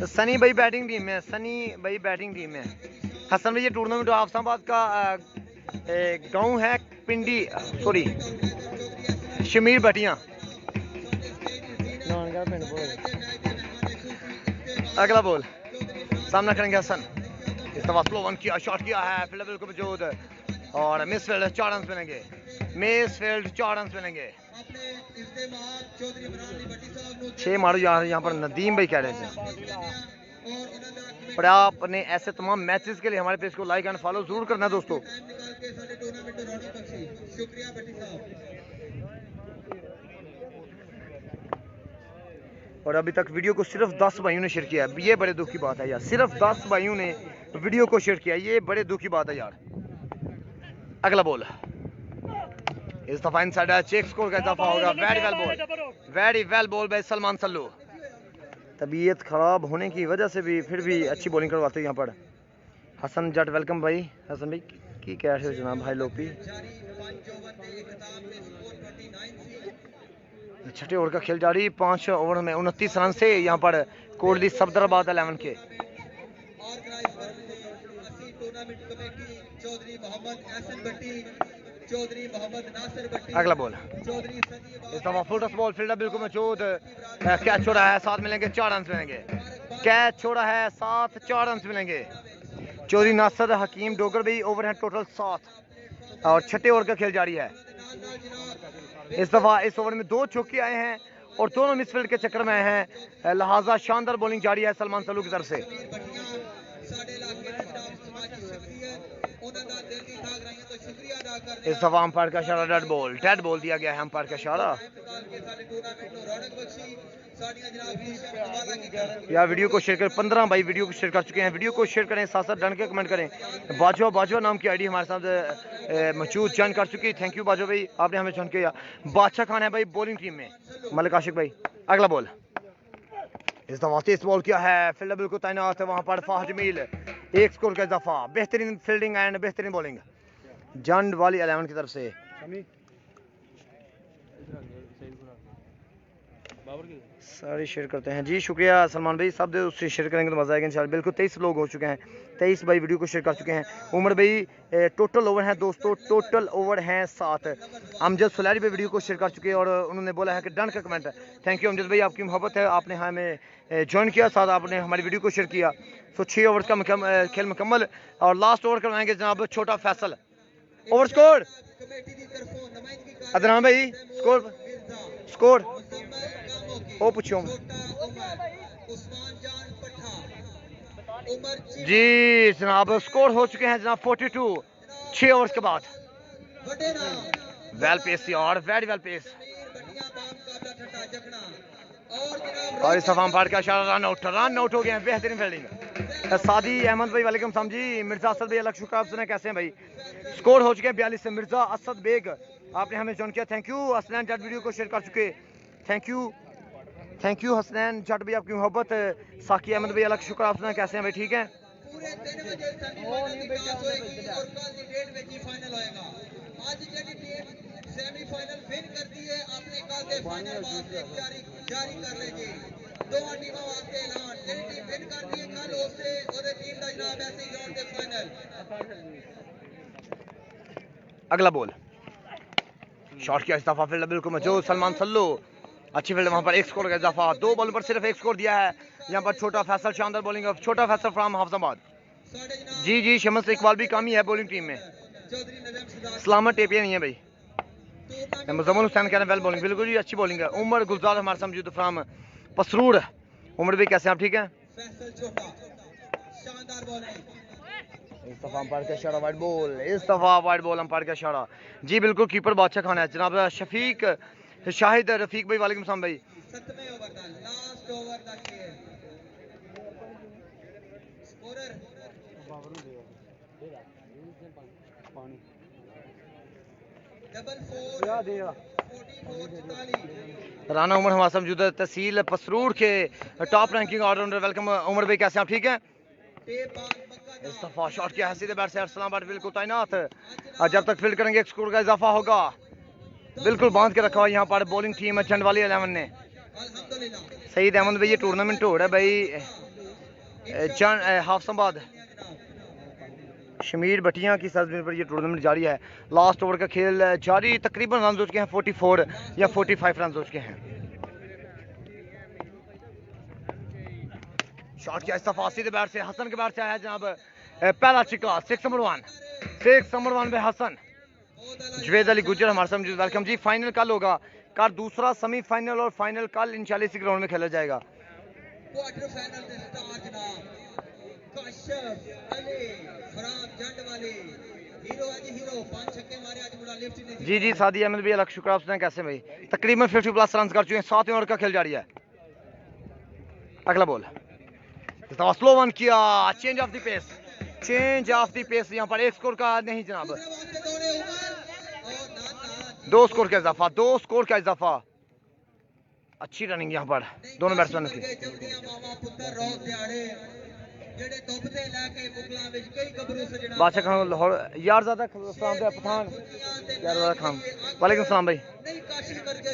सनी भाई बैटिंग टीम में, सनी भाई बैटिंग टीम में। हसन भाई ये टूर्नामेंट हाफसाबाद का गांव है पिंडी, सॉरी शमीर भटिया। अगला बॉल, सामना करेंगे हसन। इस दफा स्लो वन किया, शॉट किया है, फील्डर बिल्कुल मौजूद और मिसफील्ड 4 रन मिलेंगे, मिसफील्ड 4 रन मिलेंगे। 6 मारो यार यहाँ पर नदीम भाई कह रहे थे। और आपने ऐसे तमाम मैचेस के लिए हमारे पेज को लाइक एंड फॉलो जरूर करना है दोस्तों। और अभी तक वीडियो को सिर्फ 10 भाइयों ने शेयर किया है, ये बड़े दुख की बात है यार, सिर्फ 10 भाइयों ने वीडियो को शेयर किया, ये बड़े दुख की बात है यार। अगला बॉल, इस दफा इनसाइड है, चेक स्कोर का इजाफा होगा। Very well ball, very well ball bye Salman Sallu. तबीयत खराब होने की वजह से भी फिर भी अच्छी बॉलिंग करवाते हैं यहाँ पर हसन जट। वेलकम भाई हसन भाई की क्या है जनाब भाई लोपी। छठे ओवर का खेल जारी, 5 ओवर में 29 रन से यहाँ पर कोटली सफदराबाद 11 के। अगला बॉल, इस दफा फुल टॉस बॉल, फील्डर बिल्कुल मौजूद, कैच छोड़ा है, 7 मिलेंगे, 4 रन मिलेंगे। कैच छोड़ा है, 7, 4 रन मिलेंगे। चौधरी नासर हकीम डोगर भाई ओवर है टोटल 7 और छठे ओवर का खेल जारी है। इस दफा इस ओवर में 2 चौके आए हैं और दोनों मिसफील्ड के चक्कर में आए हैं, लिहाजा शानदार बॉलिंग जारी है सलमान सल्लू की तरफ से। इस दफा अंपायर का इशारा डेड बॉल, डेड बॉल दिया गया है अंपायर का इशारा। यार वीडियो को शेयर करें, 15 भाई वीडियो को शेयर कर चुके हैं, वीडियो को शेयर करें, साथ साथ डन के कमेंट करें। बाजवा बाजवा नाम की आईडी हमारे साथ मौजूद, ज्वाइन कर चुकी, थैंक यू बाजवा भाई, आपने हमें ज्वाइन किया। बादशाह खान है भाई बॉलिंग टीम में, मलिक आशिक भाई। अगला बॉल, इस दफा तेज बॉल किया है, फील्डर बिल्कुल तैनात है वहां पर फाहद जमील, 1 स्कोर का इजाफा। बेहतरीन फील्डिंग एंड बेहतरीन बॉलिंग जंड वाली 11 की तरफ से। सारे शेयर करते हैं जी, शुक्रिया सलमान भाई, सब उससे शेयर करेंगे तो मजा आएगा इंशाल्लाह। बिल्कुल 23 लोग हो चुके हैं, 23 भाई वीडियो को शेयर कर चुके हैं। उमर भाई टोटल ओवर हैं दोस्तों, टोटल ओवर हैं 7। अमजद सुलैरी भाई वीडियो को शेयर कर चुके हैं और उन्होंने बोला है कि डन का कमेंट है। थैंक यू अमजद भाई, आपकी मोहब्बत है, आपने हमें ज्वाइन किया, साथ आपने हमारी वीडियो को शेयर किया। तो 6 ओवर का खेल मुकम्मल और लास्ट ओवर करवाएंगे जनाब छोटा फैसल। ओवर स्कोर अदनान भाई, स्कोर स्कोर ओ पूछो जी जनाब, स्कोर हो चुके हैं जनाब 42 6 ओवर्स के बाद। वेल पेस यार, वेरी वेल पेस। और इस दफा पार्ट का इशारा, रन आउट हो गए हैं, बेहतरीन फील्डिंग। सादी अहमद भाई वालेकुम सलाम जी। मिर्जा असद भाई अलग शुक्र, आप सुने कैसे हैं भाई। स्कोर हो चुके हैं 42 से। मिर्जा असद बेग आपने हमें ज्वाइन किया, thank you. Hasnain Jatt video को शेयर कर चुके, थैंक यू हसनैन जट भाई, आपकी मोहब्बत। साकी अहमद भाई अलग शुक्र, आप सुना कैसे हैं भाई, ठीक है। पूरे 3 बजे सेमीफाइनल की क्लास होएगी और कल की डेट में ही फाइनल होएगा। आज जेडी टीम सेमीफाइनल विन करती है, अपने कल के फाइनल वास्ते जारी कर लेगी। दोवां टीमां वास्ते ऐलान, जेडी टीम विन करती है कल उससे ओदे टीम दा जनाब ऐसे ग्राउंड ते फाइनल। अगला बॉल शॉट किया इस्ताफा, फील्ड बिल्कुल मौजूद सलमान सल्लू, अच्छी फील्ड, वहां पर एक स्कोर का इजाफा, 2 बॉल पर सिर्फ एक स्कोर दिया है। यहाँ पर छोटा फैसल, शानदार बॉलिंग ऑफ छोटा फैसल फ्रॉम हाफिजाबाद। जी शमस इकबाल भी कमी है बॉलिंग टीम में, सलामत टेपिया नहीं है भाई। मुजम्मल हुसैन कह रहे हैं वेल बॉलिंग, बिल्कुल जी अच्छी बॉलिंग है। उमर गुलजार हमारे साथ मौजूद फ्रॉम पसरूड़। उमर भाई कैसे हैं आप, ठीक है। इस दफा अंपायर का इशारा, वाइड बॉल, इस दफा वाइड बॉल, अंपायर का इशारा। जी बिल्कुल कीपर बादशाह खान है जनाब शफीक शाहिद रफीक भाई, वालेकुम सलाम भाई। राना उमर हमारे साथ मौजूद है, तहसील पसरूड़ के top ranking allrounder. Welcome Umar भाई, कैसे आप, ठीक है। इस दफा शॉट किया है सीधे बैट से अरसलान बट बिल्कुल तैनात, जब तक फील्ड करेंगे एक स्कोर का इजाफा होगा। बिल्कुल बांध के रखा हुआ यहाँ पर बॉलिंग टीम है चंडवाली 11 ने। सईद अहमद भाई ये टूर्नामेंट हो रहा है भाई हाफिजाबाद शमीर भटिया की सरजमीन पर ये टूर्नामेंट जारी है। लास्ट ओवर का खेल जारी, तकरीबन रन हो चुके हैं 44 या 45 रन हो चुके हैं। शॉट किया इस दफा सीधे बैट से हसन के बैट से आया जनाब पहला छिक्का, 6 नंबर 1 पे हसन। जवेद अली गुजर हमारे साथ मौजूद, वेलकम जी। फाइनल कल होगा, कल दूसरा सेमीफाइनल और फाइनल कल इंशाल्लाह इसी ग्राउंड में खेला जाएगा। क्वार्टर फाइनल दे स्टार जनाब काशिफ अली फराम जंडवाली हीरो है जी हीरो, 5 छक्के मारे आज मुड़ा लिफ्ट नहीं। जी सादी अहमद भी अलग शुक्र, आप सुनाएं कैसे भाई। तकरीबन 50+ रन कर चुके हैं, 7वें ओवर का खेल जारी है। अगला बॉल इस दफा स्लो वन किया, चेंज ऑफ द पेस, यहाँ पर एक स्कोर का नहीं जनाब, 2 स्कोर का इजाफा, अच्छी रनिंग यहाँ पर दोनों बैट्समैन की। बादशाह खान लाहौर यार ज़्यादा पठान यार खान, वालेकुम सलाम भाई।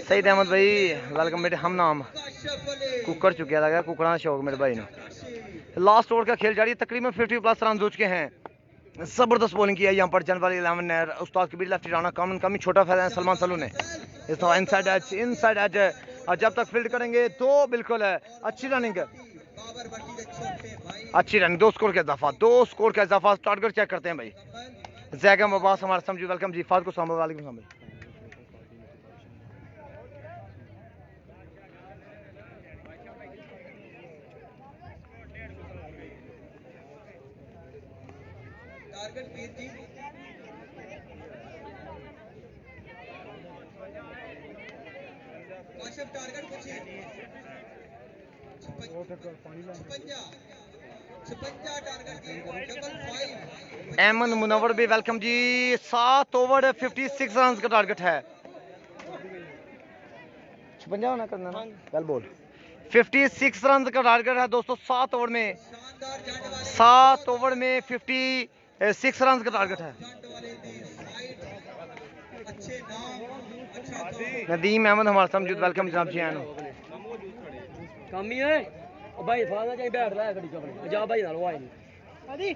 सईद अहमद भाई वेलकम बेटे, हम नाम कुकर चुके लगा, कुकड़ा शौक मेरे भाई ने। लास्ट ओवर का खेल जारी, तकरीबन 50+ रन हो चुके हैं। जबरदस्त बॉलिंग किया यहाँ पर जनवरी 11 ने, उस्ताद कबीर लेफ्ट राना कॉमन कमी छोटा फैला सलमान सल्लू ने। इस दफा इनसाइड एज और जब तक फील्ड करेंगे तो बिल्कुल अच्छी रनिंग, 2 स्कोर का इजाफा, टारगेट चेक करते हैं भाई। जैगम अब्बास हमारे समझी, वेलकम जी। फाद को सामने वालेकुम सलाम भाई। टारगेट वीर जी काशिफ टारगेट पूछिए 56 टारगेट की 55। अहमद मुनव्वर भी वेलकम जी। 7 ओवर 56 रन का टारगेट है, 56 होना करना ना कल बोल। 56 रन का टारगेट है दोस्तों, 7 ओवर में 56 रन का टारगेट है। नदीम अहमद हमारे साथ मौजूद, वेलकम जनाब जी। कमी है भाई फादा चाहिए बैठ रहा है खड़ी चोपड़ी जा भाई नाल वाई आदि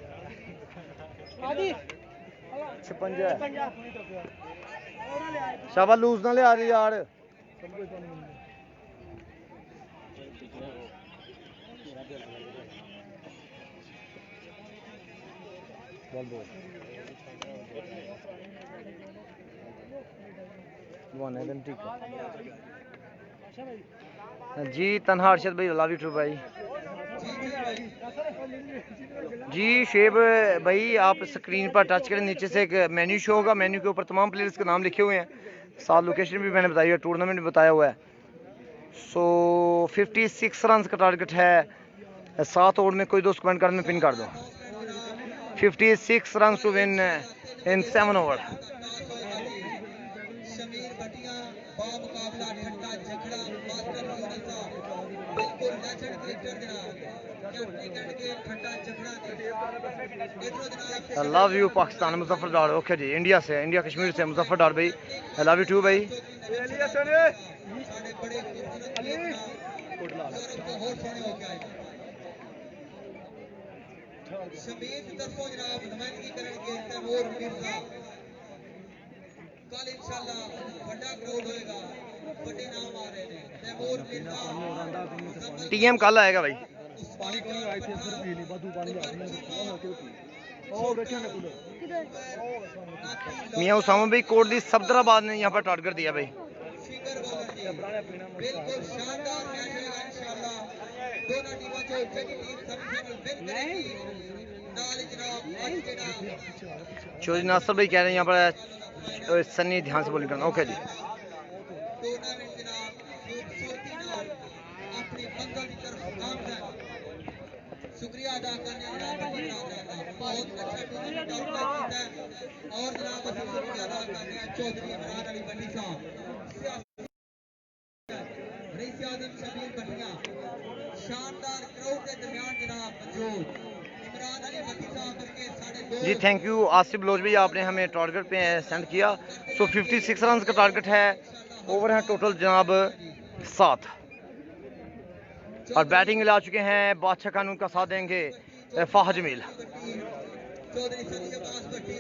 56 शाबाश, लूज ना ले आ रही यार। जी तनहा अरशद भाई लव यू टू भाई। जी शेब भाई आप स्क्रीन पर टच करें, नीचे से एक मेन्यू शो होगा, मेन्यू के ऊपर तमाम प्लेयर्स के नाम लिखे हुए हैं, साथ लोकेशन भी मैंने बताई है, टूर्नामेंट भी बताया हुआ है। सो 56 रन का टारगेट है, 7 ओवर में कोई दोस्त कमेंट कर में पिन कर दो। 56 run to win in 7 over. I love you Pakistan Muzaffar Dar. Okay ji, India से, इंडिया कश्मीर से मुजफ्फर डार भाई, आई लव यू टू भाई। शमीर तरफों जनाब नुमाइंदगी करेंगे तैमूर मिर्जा। कल इंशाल्लाह बड़ा क्राउड होएगा, बड़े नाम आ रहे हैं। तैमूर मिर्जा टीएम कल आएगा भाई। मियां उसामा भाई कोटली सफदराबाद ने यहाँ पर टार्ट कर दिया भाई। बिल्कुल शानदार मैच होगा इंशाल्लाह। दोनों टीमों जो जगी टीम सेमीफाइनल विन करेगी। नाल जनाब आज जनाब चौधरी नासिर भाई कह रहे हैं यहाँ पर सन्नी ध्यान से बोलिंग करना। ओके जी, टूर्नामेंट जनाब खूबसूरती नाल अपनी मंजिल की तरफ गामजन। शुक्रिया अदा करने जनाब बड़ी बरादरान दा, बहुत अच्छा टूर्नामेंट ऑर्गेनाइज कीता है। और जनाब असीं शुक्रिया अदा करने हैं चौधरी इमरान अली भट्टी साहब, रईस आज़म शबीर भट्टिया, शानदार क्राउड के दरमियान जनाब मौजूद इमरान अली भट्टी साहब बल्कि साढ़े दो जी थैंक यू आसिफ लोज भाई, आपने हमें टारगेट पे सेंड किया। सो 56 रन का टारगेट है, ओवर है टोटल जनाब 7 और बैटिंग ला चुके हैं बादशाह खान, उनका साथ देंगे फाह जमील। चौधरी सली अब्बास भट्टी,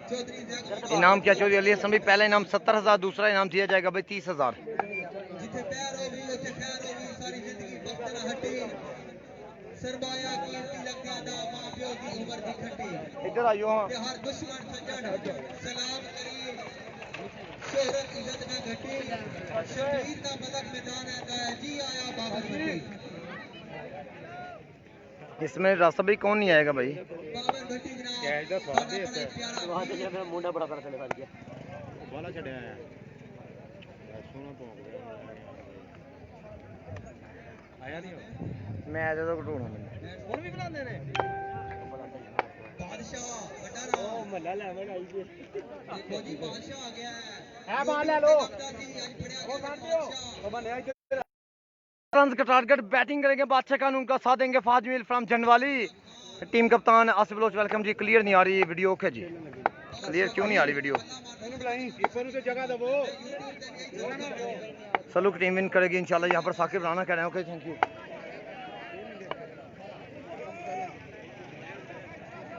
चौधरी जैकब इनाम क्या चौधरी अली हसन भाई? पहला इनाम 70,000, दूसरा इनाम दिया जाएगा भाई 30,000। जिथे पैर होगी उथे खैर होगी, सारी जिंदगी वक्त ना हटी। सरमाया कीमती लगदा दा, मां प्यो दी उम्र दी खट्टी। इधर आइयो हाँ। ते हर दुश्मन सज्जन सलाम करी, शोहरत इज्जत ना घटी। शबीर दा मदक मैदान है गाया जी आया बाबर भट्टी। इसमें रास्ता भाई कौन नहीं आएगा भाई? बाबर भट्टी जनाब साडा बड़ा ही प्यारा वहां से मेरा मुंडा बड़ा कर चले गया। बाला छड़िया है सोना भौंक गया आया नहीं हो मैं तो घटोना मैंने ਹੁਣ ਵੀ ਬਣਾਉਂਦੇ ਨੇ बादशाह बड़ा नाम मल्ला लेवे गाई जी। देखो जी बादशाह आ गया है बाल ले लो। आज फड़िया गया बादशाह। रन का टारगेट, बैटिंग करेंगे बादशाह खान, उनका साथ देंगे फाज जमील फ्रॉम जनवाली। टीम कप्तान आसिफ लोच वेलकम जी। क्लियर नहीं आ रही वीडियो? ओके जी, क्लियर क्यों नहीं आ रही वीडियो? सलूक टीम विन करेगी इंशाल्लाह। यहाँ पर साकिब राना कह रहे हैं। Okay thank you.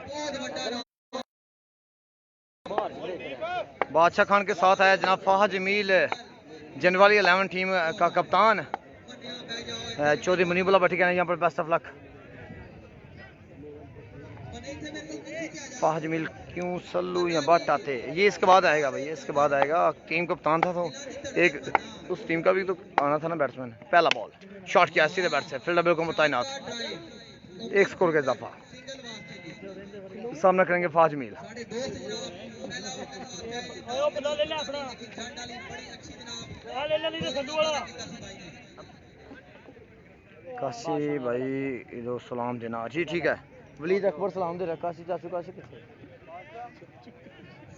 बहुत बड़ा नाम बादशाह खान के साथ आया जनाब फाह जमील, जनवाली 11 टीम का कप्तान। चौधरी मुनीबुल्ला भट्टी कह रहे हैं यहाँ पर बेस्ट ऑफ लक। फाह जमील क्यों सल्लू या बट आते, ये इसके बाद आएगा भाई, इसके बाद आएगा। टीम कप्तान था तो एक उस टीम का भी तो आना था ना बैट्समैन। पहला बॉल शॉट किया सीधे बैट से, फील्डर को मुतैनात, एक स्कोर का इजाफा। सामना करेंगे फाह जमील। साढ़े दोस्त जनाब पहला वक्त ओ बंदा ले ले अपना। लेकिन झंड वाली बड़ी अच्छी जनाब आ ले ले नहीं संधू वाला। काशी भाई इधर सलाम देना जी, ठीक है। वलीद अकबर सलाम दे रहा। काशी चाचू, काशी कितने?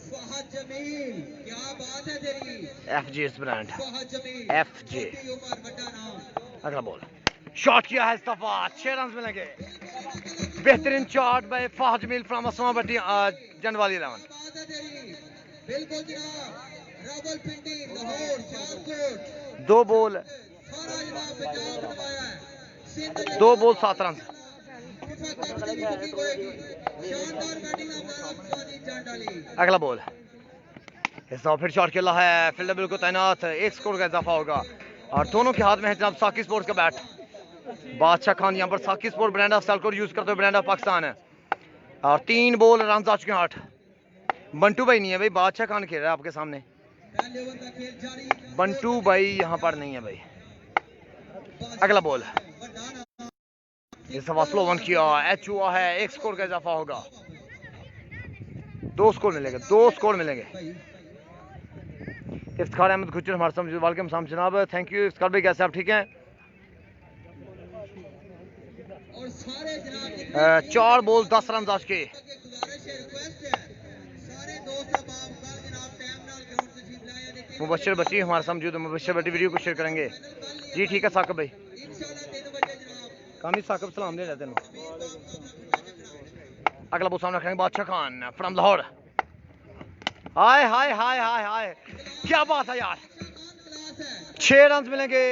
फहद जमील क्या बात है तेरी। FG इस ब्रांड फहद जमील FJ। छोटी उम्र बड़ा नाम। अगला बॉल शॉट किया है इस्तफा, 6 रन मिलेंगे। बेहतरीन शॉट बाय फाह जमील फ्रॉम असमा भट्टी जनवाली 11। क्या बात है तेरी। बिल्कुल जनाब रावलपिंडी लाहौर सियालकोट 2 बॉल सारा जनाब पंजाब बनवाया है। Sindh 2 ball 7 run. शानदार बैटिंग झंड वाली। अगला बॉल इस दफा फिर शॉट खेला है, फील्डर बिल्कुल तैनात, 1 स्कोर का इजाफा होगा। और दोनों के हाथ में है जनाब साकी स्पोर्ट्स का बैट। बादशाह खान यहाँ पर साकी स्पोर्ट ब्रांड ऑफ सेल्कोर यूज करते हुए ब्रांड ऑफ पाकिस्तान है। और 3 बॉल रन आ चुके हैं 8। बंटू भाई नहीं है भाई, बादशाह खान खेल रहा है आपके सामने। पहले ओवर का खेल जारी। बंटू भाई यहाँ पर नहीं है भाई। अगला बॉल बड़ा नाम इस दफा स्लो वन किया, एच हुआ है, 1 स्कोर का इजाफा होगा। 2 स्कोर मिलेंगे, 2 स्कोर मिलेंगे। इफ्तिखार अहमद गुज्जर हमारे सामने, वालेकुम सलाम जनाब, थैंक यू। इफ्तिखार भाई कैसे आप ठीक हैं? और सारे जनाब की 4 बॉल 10 रन आज के। गुजारिश है, रिक्वेस्ट है सारे दोस्त अहबाब कल जनाब टाइम नाल ग्राउंड तशरीफ लाया। लेकिन मुबशर बच्ची हमारे सामने मौजूद है, मुबशर बच्ची वीडियो को शेयर करेंगे जी, ठीक है साकिब भाई। इंशाल्लाह 3 बजे जनाब कामी साकिब सलाम दे रहे तेन। अगला बॉल सामने रखेंगे बादशाह खान फ्रॉम लाहौर। हाय हाय हाय हाय हाय, क्या बात है यार, 6 रन मिलेंगे।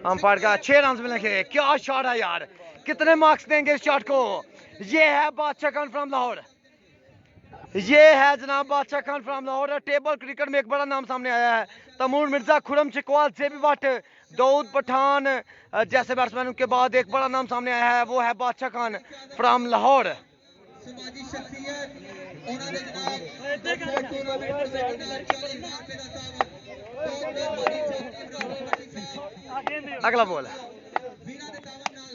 अंपायर का 6 रन मिलेंगे। क्या शॉट है यार, कितने मार्क्स देंगे इस शॉट को। ये है बादशाह खान फ्रॉम लाहौर, ये है जनाब बादशाह Khan from Lahore. Table cricket में एक बड़ा नाम सामने आया है। तैमूर मिर्जा, खुरम चिकवाल, जेबी भट्ट, दाऊद पठान जैसे बैट्समैन के बाद एक बड़ा नाम सामने आया है, वो है बादशाह खान फ्रॉम लाहौर। अगला बॉल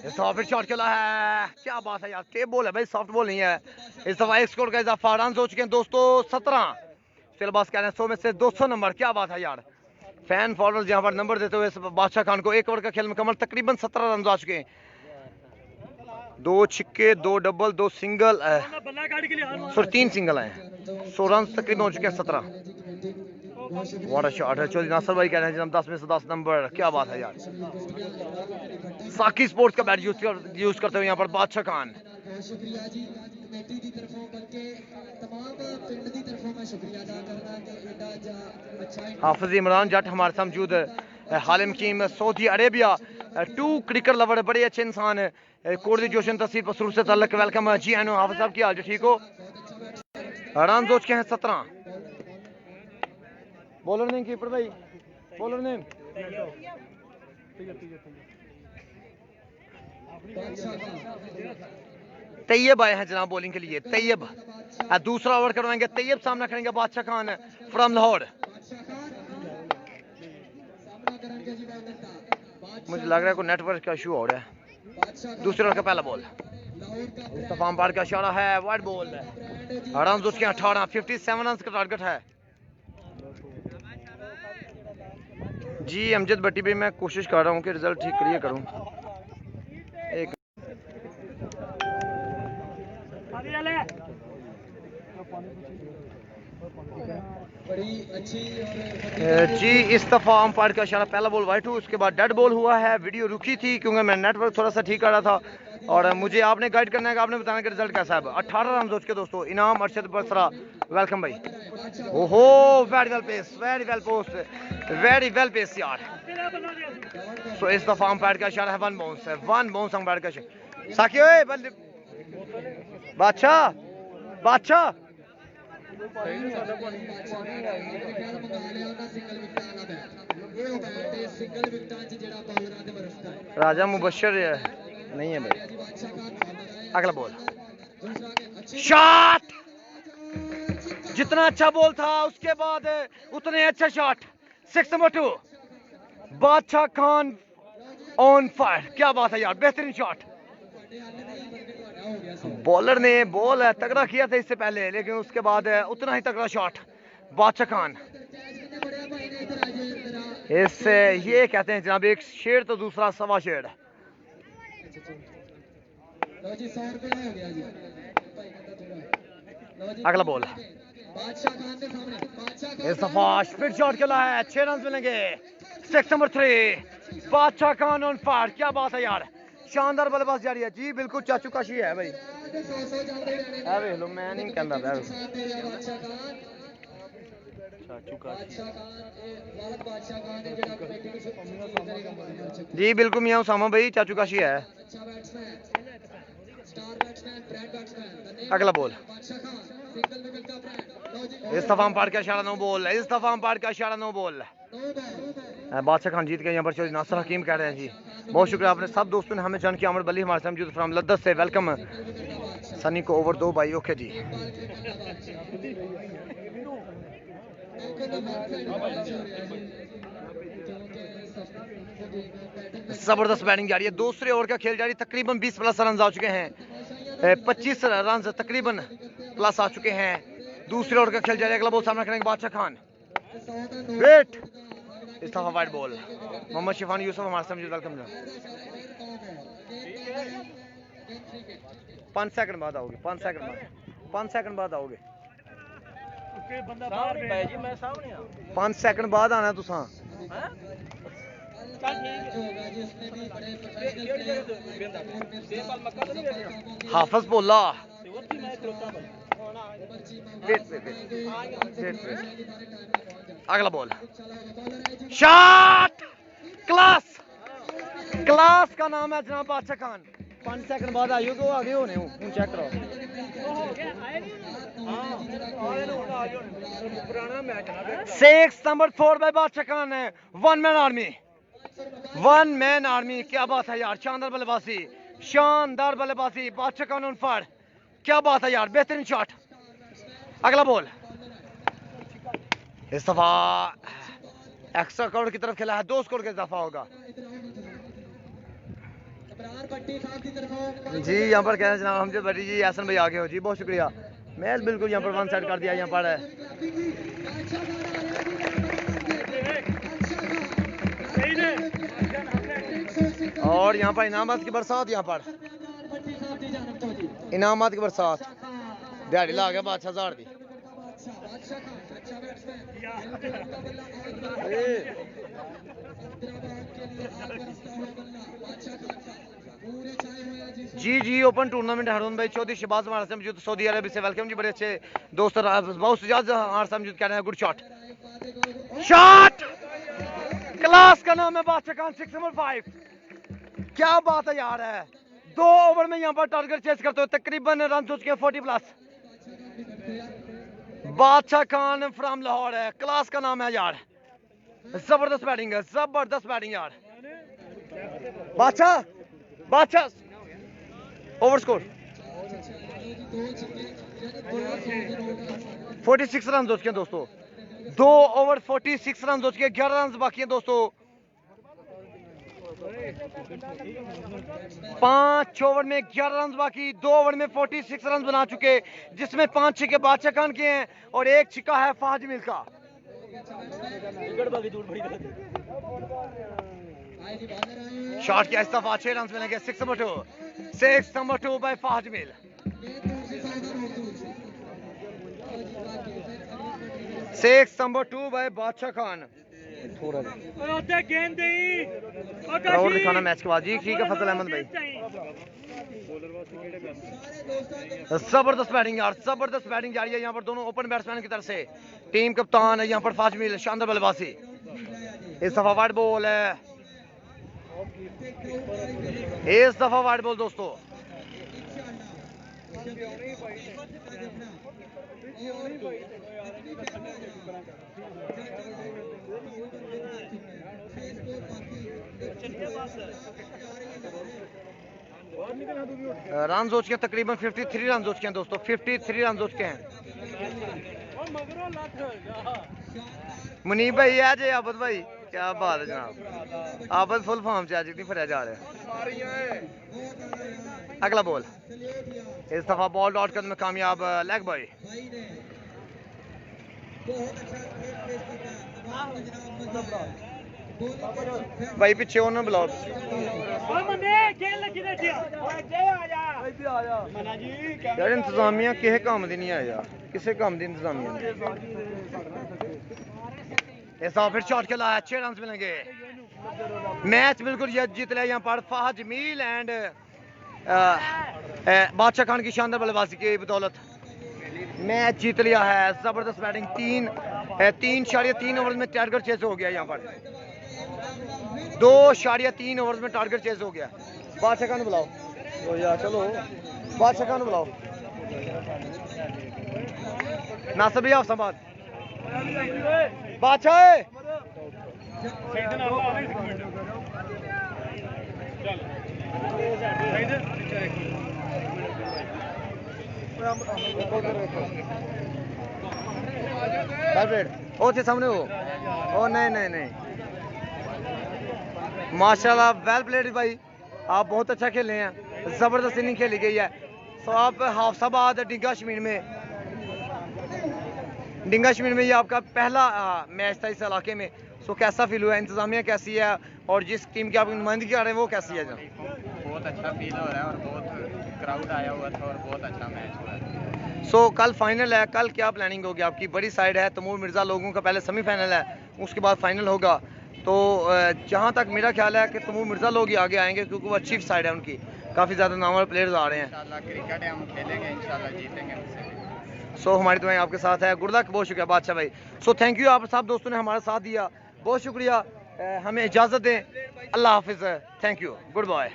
सॉफ्ट शॉट खेला है, क्या बात है यार, टेप बॉल है भाई, सॉफ्ट बॉल नहीं है। इस दफा एक स्कोर का इजाफा, रन हो चुके हैं दोस्तों 17। सिलेबस कह रहे हैं 100 में से 200 नंबर, क्या बात है यार। फैन फॉलोअर्स यहाँ पर नंबर देते हुए बादशाह खान को 1 ओवर का खेल मुकम्मल, तकरीबन 17 रन आ चुके हैं। 2 छिक्के, 2 डबल, 2 सिंगल, 3 सिंगल हैं। 100 रन तकरीबन हो चुके हैं 17। वाटर शॉट है, चौधरी नासिर भाई कह रहे हैं जनाब 10 में से 10 नंबर, क्या बात है यार। साकी स्पोर्ट्स का बैट यूज करते हुए यहाँ पर बादशाह खान। हाफिज इमरान जट हमारे साथ मौजूद, Halim कीम Saudi Arabia, 2 cricket lover, बड़े अच्छे इंसान है, कोटली जोशन तहसील पसरूर से तल्लक। वेलकम जी एनो हाफिज साहब, की हाल ठीक हो। रन हो चुके हैं 17। बॉलर नेम कीपर भाई, बॉलर नेम तैयब आए हैं जनाब बॉलिंग के लिए। तैयब दूसरा ओवर करवाएंगे, तैयब सामना करेंगे बादशाह खान फ्रॉम लाहौर। मुझे लग रहा है कोई नेटवर्क का इशू हो रहा है। दूसरे ओवर का पहला बॉल, इस्तफाम पार का इशारा है, वाइड बॉल, रन उसके 18, 57 रन का टारगेट है। जी अमजद भट्टी भाई, मैं कोशिश कर रहा हूँ कि रिजल्ट ठीक क्लियर करूँ। एक जी इस दफा अंपायर का इशारा, पहला बॉल वाइट हुआ, उसके बाद डेड बॉल हुआ है। वीडियो रुकी थी क्योंकि मैं नेटवर्क थोड़ा सा ठीक कर रहा था और मुझे आपने गाइड करना है कि आपने बताना कि रिजल्ट कैसा है। 18 रन हो चुके दोस्तों। इनाम अरशद बसरा, वेलकम भाई। ओहो very well pace, very well post, very well pace यार। सो इस दफा अंपायर का इशारा है 1 बाउंस है, 1 बाउंस अंपायर का इशारा। साकी ओए बादशाह, बादशाह राजा मुबशर नहीं है भाई। अगला बॉल, शॉट, जितना अच्छा बॉल था उसके बाद उतने अच्छा शॉट। 6 नंबर 2, बादशाह खान ऑन फायर, क्या बात है यार, बेहतरीन शॉट। बॉलर ने बॉल तगड़ा किया था इससे पहले, लेकिन उसके बाद उतना ही तगड़ा शॉट बादशाह खान। इससे ये कहते हैं जनाब एक शेर तो दूसरा सवा शेर। अगला बॉल, इस दफा स्पिन शॉट खेला है, 6 रन मिलेंगे। 6 नंबर 3, बादशाह खान ऑन फायर, क्या बात है यार, शानदार बल्लेबाज जारी है। जी बिल्कुल चाचू काशी है भाई, है लो मैं नहीं कहता जी बिल्कुल मियां उसामा भाई, चाचू काशी है। अगला बॉल, इस दफा अंपायर का इशारा नो बॉल, इस दफा अंपायर का इशारा नो बॉल। बादशाह खान जीत गए यहाँ पर। चौधरी नासिर हकीम कह रहे हैं जी बहुत शुक्रिया आपने सब दोस्तों ने हमें जान किया। अमर बली हमारे साथ मौजूद फ्रॉम लद्दत से, वेलकम। सनी को ओवर 2 भाई, ओके जी। जबरदस्त बैटिंग जारी है, दूसरे ओवर का खेल जारी, तकरीबन 20 प्लस रन आ चुके हैं, 25 रन तकरीबन प्लस आ चुके हैं। दूसरे ओवर का खेल जारी, अगला बॉल सामना करेंगे बादशाह खान, वेट, इस दफा वाइड बॉल। मोहम्मद शिफान यूसुफ हमारे साथ मौजूद, वेलकम। 5 सेकंड बाद आओगे, 5 सेकंड बाद, 5 सेकंड बाद आओगे। जी मैं सामने आ 5 सेकंड बाद आना तुसा चल ठीक है हाफिज बोला अगला बॉल शॉट क्लास क्लास का नाम है जनाब बादशाह खान 5 सेकंड बाद आइयो तो आगे होने हूँ चेक करो six number 4 bye Badshah Khan है वन मैन आर्मी क्या बात है यार शानदार बल्लेबाजी बादशाह खान ऑन फायर क्या बात है यार बेहतरीन शॉट अगला बॉल इस दफा एक्स्ट्रा करोड़ की तरफ खेला है 2 स्कोर का इजाफा होगा जी यहाँ पर कहना जनाब हमसे बड़ी जी एहसन भाई आगे हो जी बहुत शुक्रिया मैच बिल्कुल यहाँ पर वन साइड कर दिया यहाँ पर और यहाँ पर इनामात की बरसात दिहाड़ी ला गया बादशाह जार दी जी ओपन टूर्नामेंट हारून भाई चौधरी शहबाज हमारे साथ मौजूद सऊदी अरब से वेलकम जी बड़े अच्छे दोस्त बहुत सुजाज हमारे साथ मौजूद कह रहे हैं गुड शॉट क्लास का नाम है बादशाह खान 6 नंबर 5 क्या बात है यार है 2 ओवर में यहाँ पर टारगेट चेस करते हुए तकरीबन रन हो चुके हैं 40 प्लस बादशाह खान फ्रॉम लाहौर है क्लास का नाम है यार जबरदस्त बैटिंग यार बादशाह ओवर स्कोर 46 रन हो चुके हैं दोस्तों 2 ओवर 46 रन हो चुके हैं 11 रन बाकी हैं दोस्तों 5 ओवर में 11 रन बाकी 2 ओवर में 46 रन बना चुके जिसमें 5 छक्के बादशाह खान के हैं और 1 छक्का है फहद जमील का शॉट किया इस दफा 6 रन मिलेंगे 6 number 2 by Fahad Jamil 6 number 2 by Badshah Khan थोड़ा और दिखाना मैच के बाद जी ठीक है फजल अहमद भाई जबरदस्त बैटिंग जा रही है यहाँ पर दोनों ओपन बैट्समैन की तरफ से टीम कप्तान है यहाँ पर फहद जमील शानदार बल्लेबाजी इस दफा वाइड बॉल है दोस्तों रन हो चुके हैं तकरीबन 53 रन हो चुके हैं दोस्तों 53 रन हो चुके हैं मुनीब भाई है जी आबद भाई क्या बात है जनाब आबद फुल फॉर्म से आज इतनी फरिया जा रहे हैं अगला बॉल इस दफा बॉल डॉट करने में कामयाब लेग बॉय भाई पीछे होना बुलाओ यार इंतजामिया किसे काम दी नहीं है यार किसे काम दी इंतजामिया ऐसा फिर शॉट खेला है 6 रन मिलेंगे मैच बिल्कुल जीत लिया यहाँ पर फहद जमील एंड बादशाह खान की शानदार बल्लेबाजी की बदौलत मैच जीत लिया है जबरदस्त बैटिंग 3.3 ओवर में टारगेट चेस हो गया यहाँ पर 2.3 ओवर में टारगेट चेस हो गया बादशाह खान बुलाओ यार चलो बादशाह खान बुलाओ नासिर भैया समाद बादशाह सामने हो ओ नहीं माशाल्लाह वेल प्लेड भाई आप बहुत अच्छा खेले हैं जबरदस्त इनिंग खेली गई है तो आप हाफसाबाद डिंगा शमीर में ये आपका पहला मैच था इस इलाके में सो कैसा फील हुआ इंतजामिया कैसी है और जिस टीम की आप नुमाइंदगी कर रहे हैं वो कैसी है बहुत अच्छा फील हो रहा है और बहुत क्राउड आया हुआ था और बहुत अच्छा मैच हुआ है सो कल फाइनल है, कल क्या प्लानिंग होगी आपकी? बड़ी साइड है, तैमूर मिर्ज़ा लोगों का पहले सेमीफाइनल है, उसके बाद फाइनल होगा। तो जहाँ तक मेरा ख्याल है कि तैमूर मिर्ज़ा लोग ही आगे आएंगे, क्योंकि वो अच्छी साइड है उनकी, काफ़ी ज़्यादा नामवर प्लेयर्स आ रहे हैं। क्रिकेट है, हम खेलेंगे इंशाल्लाह, जीतेंगे उनसे। सो हमारी दुआएं आपके साथ है। गुरदक बहुत शुक्रिया बादशाह भाई। सो थैंक यू, आप सब दोस्तों ने हमारा साथ दिया, बहुत शुक्रिया। हमें इजाज़त दें, अल्लाह हाफिज़, थैंक यू, गुड बाय।